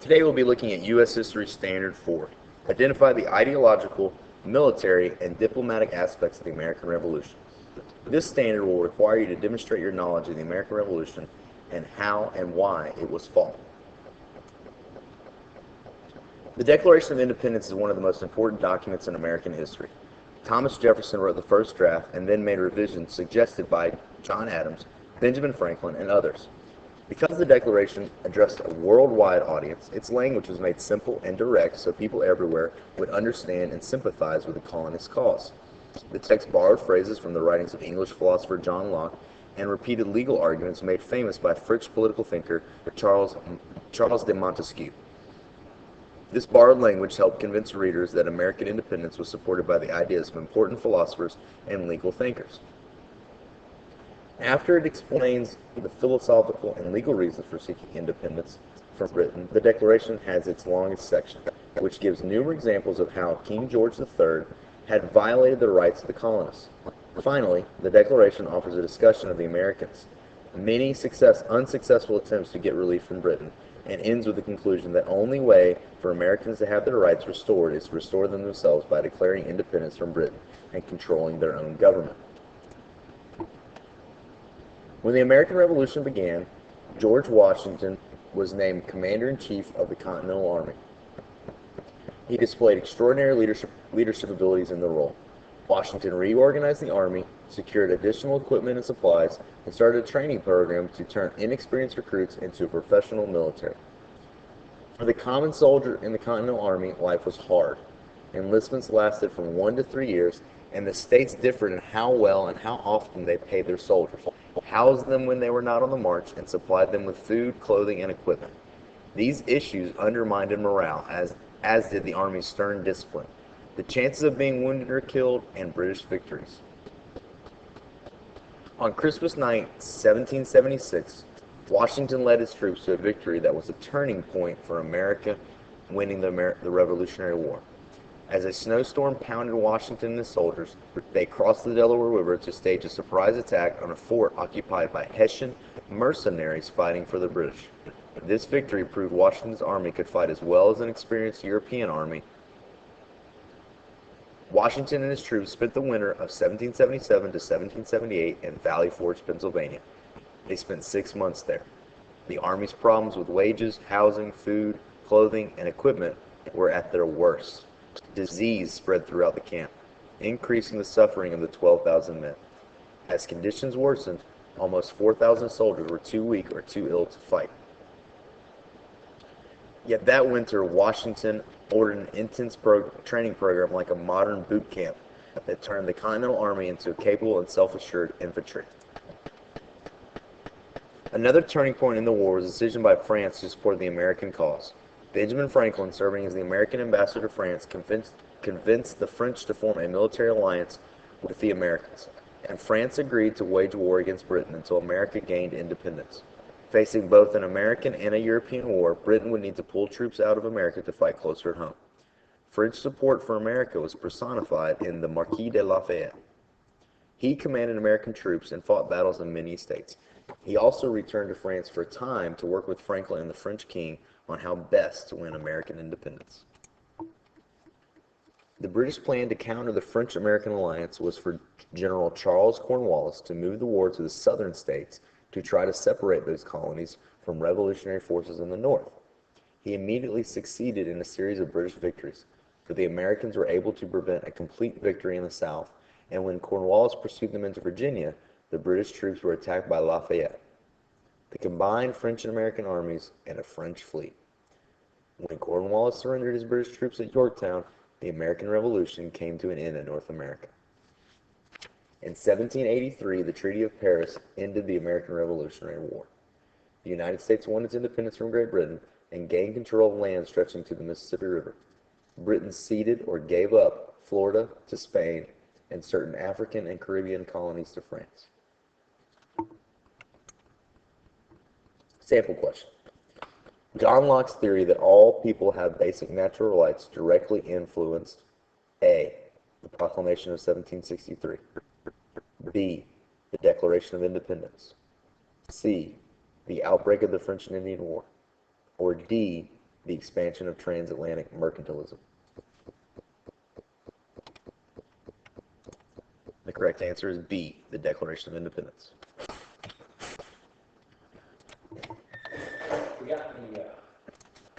Today we'll be looking at U.S. History Standard 4. Identify the ideological, military, and diplomatic aspects of the American Revolution. This standard will require you to demonstrate your knowledge of the American Revolution and how and why it was fought. The Declaration of Independence is one of the most important documents in American history. Thomas Jefferson wrote the first draft and then made revisions suggested by John Adams, Benjamin Franklin, and others. Because the Declaration addressed a worldwide audience, its language was made simple and direct so people everywhere would understand and sympathize with the colonists' cause. The text borrowed phrases from the writings of English philosopher John Locke and repeated legal arguments made famous by French political thinker Charles de Montesquieu. This borrowed language helped convince readers that American independence was supported by the ideas of important philosophers and legal thinkers. After it explains the philosophical and legal reasons for seeking independence from Britain, the Declaration has its longest section, which gives numerous examples of how King George III had violated the rights of the colonists. Finally, the Declaration offers a discussion of the Americans' many unsuccessful attempts to get relief from Britain, and ends with the conclusion that the only way for Americans to have their rights restored is to restore them themselves by declaring independence from Britain and controlling their own government. When the American Revolution began, George Washington was named Commander-in-Chief of the Continental Army. He displayed extraordinary leadership abilities in the role. Washington reorganized the Army, secured additional equipment and supplies, and started a training program to turn inexperienced recruits into a professional military. For the common soldier in the Continental Army, life was hard. Enlistments lasted from 1 to 3 years, and the states differed in how well and how often they paid their soldiers, housed them when they were not on the march, and supplied them with food, clothing, and equipment. These issues undermined morale, as did the Army's stern discipline, the chances of being wounded or killed, and British victories. On Christmas night, 1776, Washington led his troops to a victory that was a turning point for America winning the Revolutionary War. As a snowstorm pounded Washington and his soldiers, they crossed the Delaware River to stage a surprise attack on a fort occupied by Hessian mercenaries fighting for the British. This victory proved Washington's army could fight as well as an experienced European army. Washington and his troops spent the winter of 1777 to 1778 in Valley Forge, Pennsylvania. They spent 6 months there. The Army's problems with wages, housing, food, clothing, and equipment were at their worst. Disease spread throughout the camp, increasing the suffering of the 12,000 men. As conditions worsened, almost 4,000 soldiers were too weak or too ill to fight. Yet that winter, Washington ordered an intense training program like a modern boot camp that turned the Continental Army into a capable and self-assured infantry. Another turning point in the war was a decision by France to support the American cause. Benjamin Franklin, serving as the American ambassador to France, convinced the French to form a military alliance with the Americans, and France agreed to wage war against Britain until America gained independence. Facing both an American and a European war, Britain would need to pull troops out of America to fight closer at home. French support for America was personified in the Marquis de Lafayette. He commanded American troops and fought battles in many states. He also returned to France for a time to work with Franklin and the French king on how best to win American independence. The British plan to counter the French-American alliance was for General Charles Cornwallis to move the war to the southern states to try to separate those colonies from revolutionary forces in the north. He immediately succeeded in a series of British victories, but the Americans were able to prevent a complete victory in the south, and when Cornwallis pursued them into Virginia, the British troops were attacked by Lafayette, the combined French and American armies, and a French fleet. When Cornwallis surrendered his British troops at Yorktown, the American Revolution came to an end in North America. In 1783, the Treaty of Paris ended the American Revolutionary War. The United States won its independence from Great Britain and gained control of land stretching to the Mississippi River. Britain ceded or gave up Florida to Spain and certain African and Caribbean colonies to France. Sample question. John Locke's theory that all people have basic natural rights directly influenced A. the Proclamation of 1763, B. the Declaration of Independence, C. the outbreak of the French and Indian War, or D. The expansion of transatlantic mercantilism. The correct answer is B, the Declaration of Independence.